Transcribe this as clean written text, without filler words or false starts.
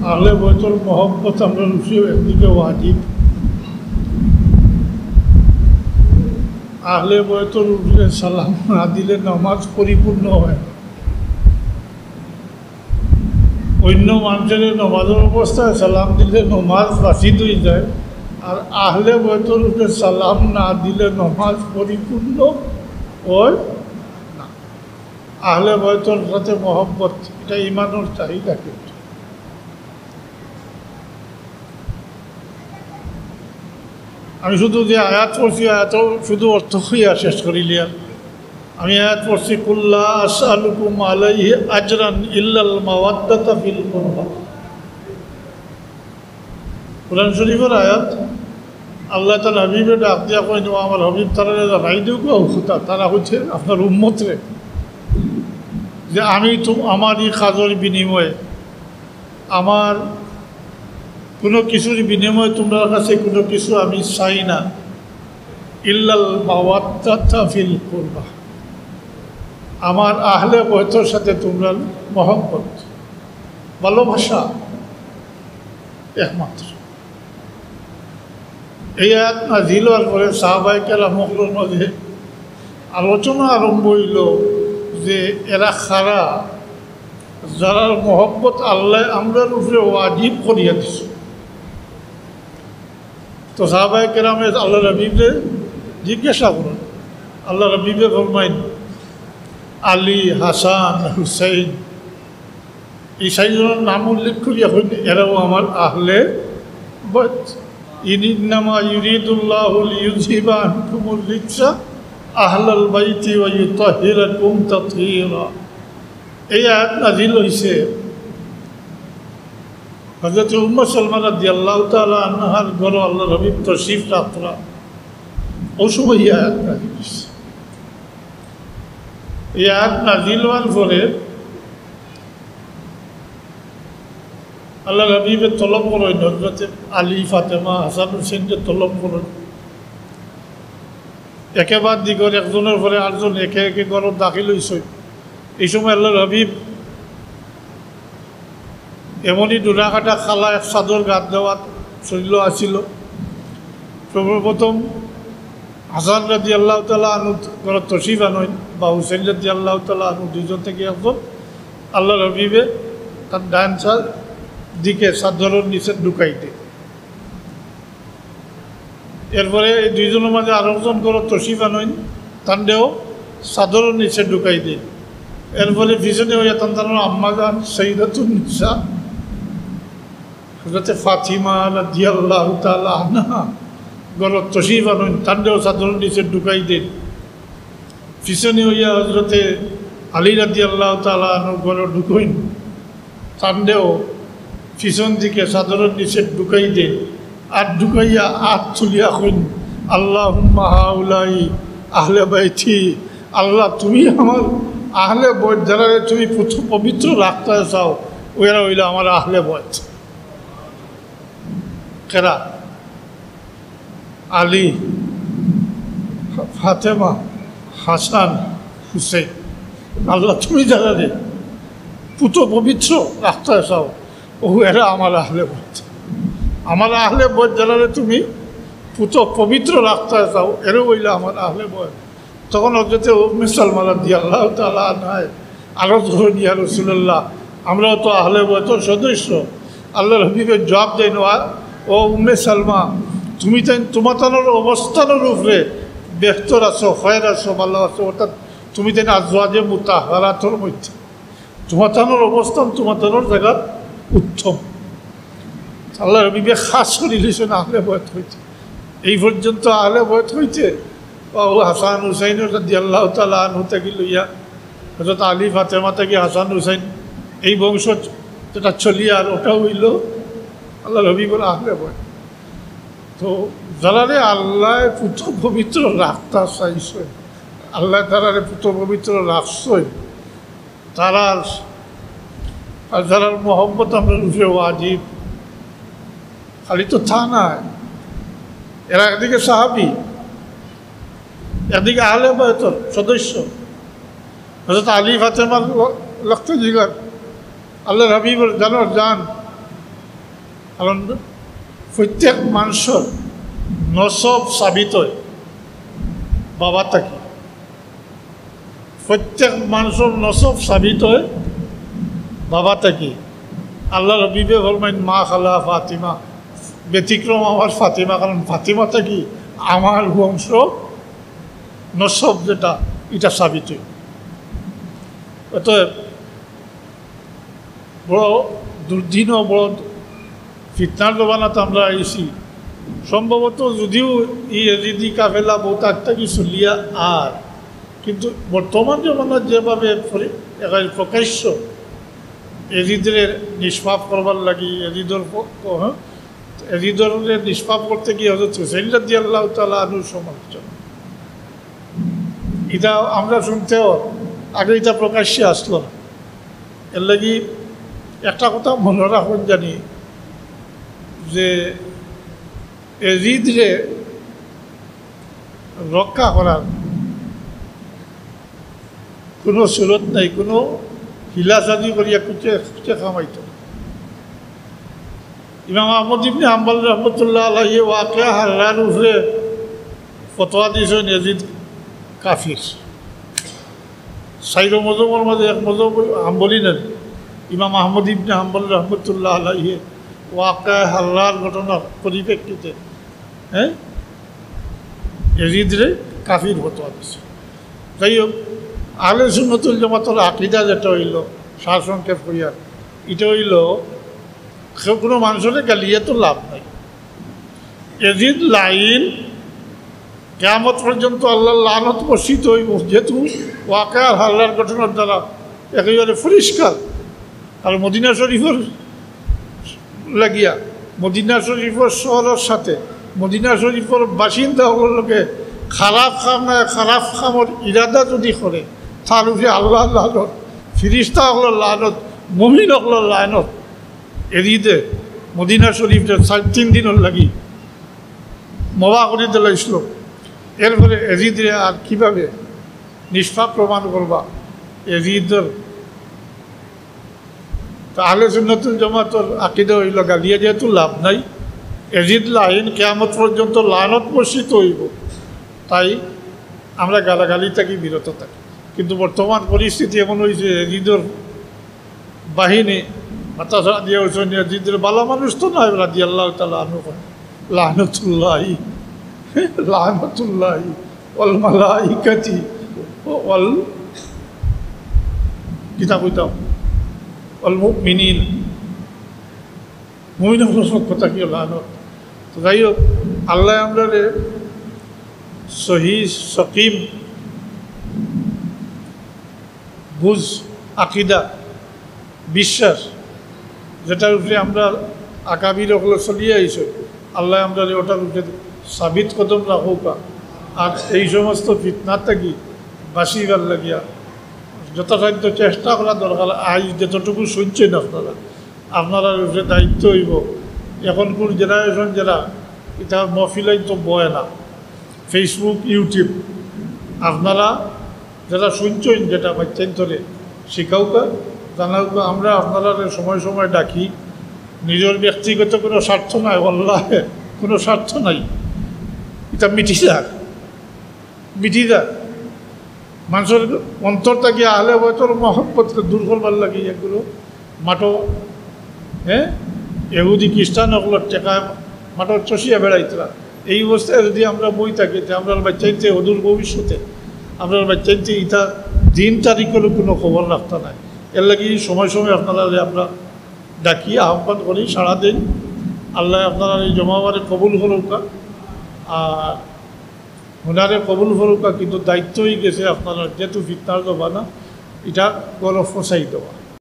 আহলে বয়তর মহব্বত আমরা রুফিও একদিকে ওয়াজিব, আহলে বয়তর উপরে সালাম না দিলে নামাজ পরিপূর্ণ হয়। অন্য মানুষের নমাজের অবস্থায় সালাম দিলে নমাজ বাসিত হয়ে যায়, আর আহলে বয়তর উপরে সালাম না দিলে নমাজ পরিপূর্ণ হয় না। আহলে বয়তর সাথে মহব্বত এটা ইমানের চাহিদা। কিন্তু আমি শুধু যে আয়াত পড়ছি আয়াত শুধু অর্থ হইয়া শেষ করিলিয়া। আমি আয়াত পড়ছি কুল্লা আসআলুকুম আলাইহি আজরান ইল্লাল মাওয়াদ্দাতা ফিল কুরবা। কুরআন শরীফের আয়াত। আল্লাহ তাআলা হাবিবে ডাক দিয়া কইন, আমার হাবিব তারা জানাই দিও কথা, তারা হচ্ছে আপনার উম্মতরে, যে আমি তো আমার এই কাজের বিনিময়ে, আমার কোনো কিছুর বিনিময়ে তোমরা কাছে কোনো কিছু আমি চাই না, ইল্লাল মাওয়াদ্দাতা ফিল কুরবা, আমার আহলে বয়তের সাথে তোমরা মহব্বত ভালোবাসা একমাত্র। এই আয়াত নাযিল হওয়ার পরে সাহাবায়ে কেরামের মাঝে আলোচনা আরম্ভ হইল যে এরা খারা, যারা মহব্বত আল্লাহ আমরার উপরে ওয়াজিব করিয়া দিছে। তো সাহাবায়ে কেরামে আল্লাহ হাবিবে জিজ্ঞাসা করুন, আল্লাহ হাবিবে ফরমাইন আলী, হাসান, হুসাইন, এই চারিজনের নাম উল্লেখ করিয়া হইন এরাও আমার আহলে বাইত। ইন্নামা ইউরিদুল্লাহু লিইউযহিবা আনকুমুর রিজসা আহলাল বাইতি ওয়া ইউতাহহিরাকুম তাতহীরা। এই আয়াত নাযিল হইছে হযরত উম্মে সালমা রাদিয়াল্লাহু তাআলা আনহার ঘরে আল্লাহর হাবিব তাশরীফ রাখরা, ওই সময় এই আয়াত নাযিল হইছে। এই আয়াত নাযিল হওয়ার পরে আল্লাহর হাবিবের তলব করেন, হযরত আলী, ফাতেমা, হাসান, হুসেনকে তলব করেন। একেবারে দিগর একজনের পরে আরেকজন একে একে ঘরত দাখিল হইছে। এই সময় আল্লাহর হাবিব এমনই ডোরাকাটা খালা এক চাদর গাত দেওয়াত শরীর আসিল। সর্বপ্রথম হাসান রাদিয়াল্লাহু তাআলা আনহু ঘরত তশরিফ আনেন, বা হুসেন রাদিয়াল্লাহু তাআলা আনহু, দুইজন থেকে একজন আল্লাহর হাবিবে তার ডান দিকে চাদরের নিচে ঢুকাই দেয়। এরপরে এই দুইজনের মাঝে আরেকজন ঘরত তশরিফ আনেন, তান্ডেও চাদরের নিচে ঢুকাই দেয়। এরপরে পিছনে হইয়া তান্তানোর আম্মা যান সাইয়্যিদাতুন নিসা হযরত ফাতিমা রাদিয়াল্লাহু তাআলা আনহা ঘরত তশরিফ আনেন, তান্ডেও চাদরের নিচে ঢুকাই দেন। পিছনে হইয়া হযরতে আলী রাদিয়াল্লাহু তাআলা আনহু ঘরে ঢুকইন, তান্ডেও পিছন দিকে চাদরের নিচে ঢুকাই দেন। আর ঢুকাইয়া হাত তুলিয়া কইন, আল্লাহুম্মা হাউলাই আহলে বাইতি, আল্লাহ তুমি আমার আহলে বয়ত যারা তুমি পবিত্র রাখতে চাও, ওরা হইল আমার আহলে বয়ত। কেরা? আলী, ফাতেমা, হাসান, হুসেন। আল্লাহ তুমি যারা রে পবিত্র রাখতে চাও, ও এরা আমার আহলে বয়ত। আমার আহলে বয়ত যারা তুমি পবিত্র রাখতে চাও, এরা হইল আমার আহলে বয়ত। তখন হযরত উম্মে সালমা রাদিয়াল্লাহু তাআলা আনহা আরো ধরুন, ইয়া রাসূলুল্লাহ, আমরাও তো আহলে বয়তের সদস্য। আল্লাহর হাবিবের জবাব দেন, ও উম্মে সালমা, তুমি তাই তোমার অবস্থানের উপরে ব্যস্তর আছো, খয়ের আছো, ভালো আছো, অর্থাৎ তুমি তাই আজওয়াজে মুতাহহারাতের মধ্যে তোমার অবস্থান তোমার জায়গা উত্তম। আল্লাহর হাবিবে খাস করে দিয়েছেন আহলে বয়ত হইতে। এই পর্যন্ত আহলে বয়ত হইতে হাসান হুসাইন রাদিয়াল্লাহু তাআলা আনহু থেকে লইয়া হযরত আলী, ফাতেমা থেকে হাসান হুসাইন, এই বংশ যেটা চলিয়া, আর ওটা হইল আল্লাহর হাবিবের আহলে বয়ত। তো যারা আল্লাহ পবিত্র রাখতে চাইছে, আল্লাহ তারা পবিত্র রাখছই, তারা আর যারা মহব্বত আমরা রূপে ওয়াজিব। খালি তো তা নয়, এরা একদিকে সাহাবী, একদিকে আহলে বয়তের সদস্য। হযরত আলী, ফাতেমার লক্ষ্য জিগার আল্লাহর হাবিবের জানার জান, কারণ প্রত্যেক মানুষের নসব সাবিত হয় বাবা থাকি, প্রত্যেক মানুষের নসব সাবিত হয় বাবা থাকি। আল্লাহ রবিবে ফরমাইন মা খালা ফাতিমা, ব্যতিক্রম আমার ফাতিমা, কারণ ফাতিমা থাকি আমার বংশ নসব যেটা এটা সাবিত। অতএব বড় দুর্দিন ও বড় ফিতনার জমানাতে আমরা আইছি। সম্ভবত যদিও এই এজিদি কাফেলা বহুত আত্মাকি চলিয়া আর, কিন্তু বর্তমান জমানার যেভাবে প্রকাশ্য এজিদের নিষ্পাপ করবার লাগি, এজিদর নিষ্পাপ করতে গিয়ে হজরত হুসাইন রাদিয়াল্লাহু তাআলা আনহুর সমালোচনা, এটা আমরা শুনতেও আগে এটা প্রকাশ্যে আসলো না। এর লাগি একটা কথা মনে রাখুন জানি যে এজিদরে রক্ষা করার কোনো সুরত নাই, কোনো হিলাসাদি করিয়া কুচে খামাইত। ইমাম আহমদ ইবনে হাম্বল রহমতুল্লাহ আলাইহি ওয়াকিয়া হাররার উপরে ফতোয়া দিয়েছেন এজিদ কাফির। সাইর মজহবের মাঝে এক মজহব হাম্বলি নেন, ইমাম আহমদ ইবনে হাম্বল রহমতুল্লাহ আলাইহি ওয়াকিয়া হাররার ঘটনার পরিপ্রেক্ষিতে এজিদরে কাফির ফতোয়া দিয়েছে। যাই হোক, আহলে সুন্নাতুল জামাতের আকীদা যেটা হইল সারসংক্ষেপ করিয়া, এটা হইল কোনো মানুষের গালিয়ে তো লাভ নাই। এজিদ লাইন কিয়ামত পর্যন্ত আল্লাহ লানত বর্ষিত হইব, যেহেতু ওয়াকিয়া হাররার ঘটনার দ্বারা একেবারে পরিষ্কার। আর মদিনা শরীফের লাগিয়া মদিনা শরীফের শহরের সাথে মদিনা শরীফের বাসিন্দাগুলোকে খারাপ কাম না খারাপ কামর ইরাদা যদি করে, তার উপরে আল্লাহ লানত, ফিরিস্তা হকল লানত, মুমিন হকল লানত। এদিকে মদিনা শরীফ 3 দিনের লাগি মবা করে দিলাইছিল। এরপরে এজিদে আর কীভাবে নিষ্পাপ প্রমাণ করবা? এজিদের আহলে সুন্নাতুল জামাতের আকীদা হইল গালিয়া যেহেতু লাভ নাই, এজিদ লাইন কিয়ামত পর্যন্ত লানত বর্ষিত হইব, তাই আমরা গালাগালি থাকি বিরত থাকি। কিন্তু বর্তমান পরিস্থিতি এমন হয়েছে, এজিদের বাহিনী হতাশা দিয়ে হয়েছেন, এজিদের বালা মানুষ তো নয় রাদিয়াল্লাহু তাআলা আনহু লানতুল্লাহি লানতুল্লাহি ওয়াল মালাইকাতি ওয়াল কিতাব ওয়াল মুমিনিন, মুমিনের কথা কি লানত। তো যাই হোক, আল্লাহ আমরা সহি সকিম বুঝ আকিদা বিশ্বাস যেটার উপরে আমরা আকাবির ওগুলো চলিয়ে আইসো, আল্লাহ আমরা ওটার উপরে সাবিত কদম রাখুক। আর এই সমস্ত ফিতনার থাকি বাঁচিবার লাগিয়া যথাসাধ্য চেষ্টা করা দরকার। আজ যতটুকু শুনছেন আপনারা উপরে দায়িত্ব হইব। এখনকার জেনারেশন যারা এটা মহফিলাই তো বয় না, ফেসবুক ইউটিউব আপনারা যারা শুনছেন যেটা বাচ্চান ধরে শিখাউকা জানাউকা। আমরা আপনারা সময় সময় ডাকি, নিজের ব্যক্তিগত কোনো স্বার্থ নাই, আল্লাহে কোনো স্বার্থ নাই। এটা মিটি যাক মানুষের অন্তর থেকে আহলে বয়তর মহব্বতকে দূর করবার লাগে। এগুলো মাটো এহুদি খ্রিস্টান ওগুলোর টেকা মাটো চষিয়া বেড়াইতরা। এই অবস্থায় যদি আমরা বই থাকি, আমরা বাচ্চাইতে অদূর ভবিষ্যতে আপনার বাচ্চাইতে ইটা দিন তারিখেরও কোনো খবর রাখতে নাই। এর লাগে সময় সময় আপনারা আমরা ডাকি আহ্বান করি সারাদিন। আল্লাহ আপনারা এই জমাবারে কবুল হরৌকা আর হুনারে কবুল হরৌকা। কিন্তু দায়িত্ব হয়ে গেছে আপনারা যেহেতু ফিতনার দেওয়া না, এটা গরফ ফসাই দেওয়া।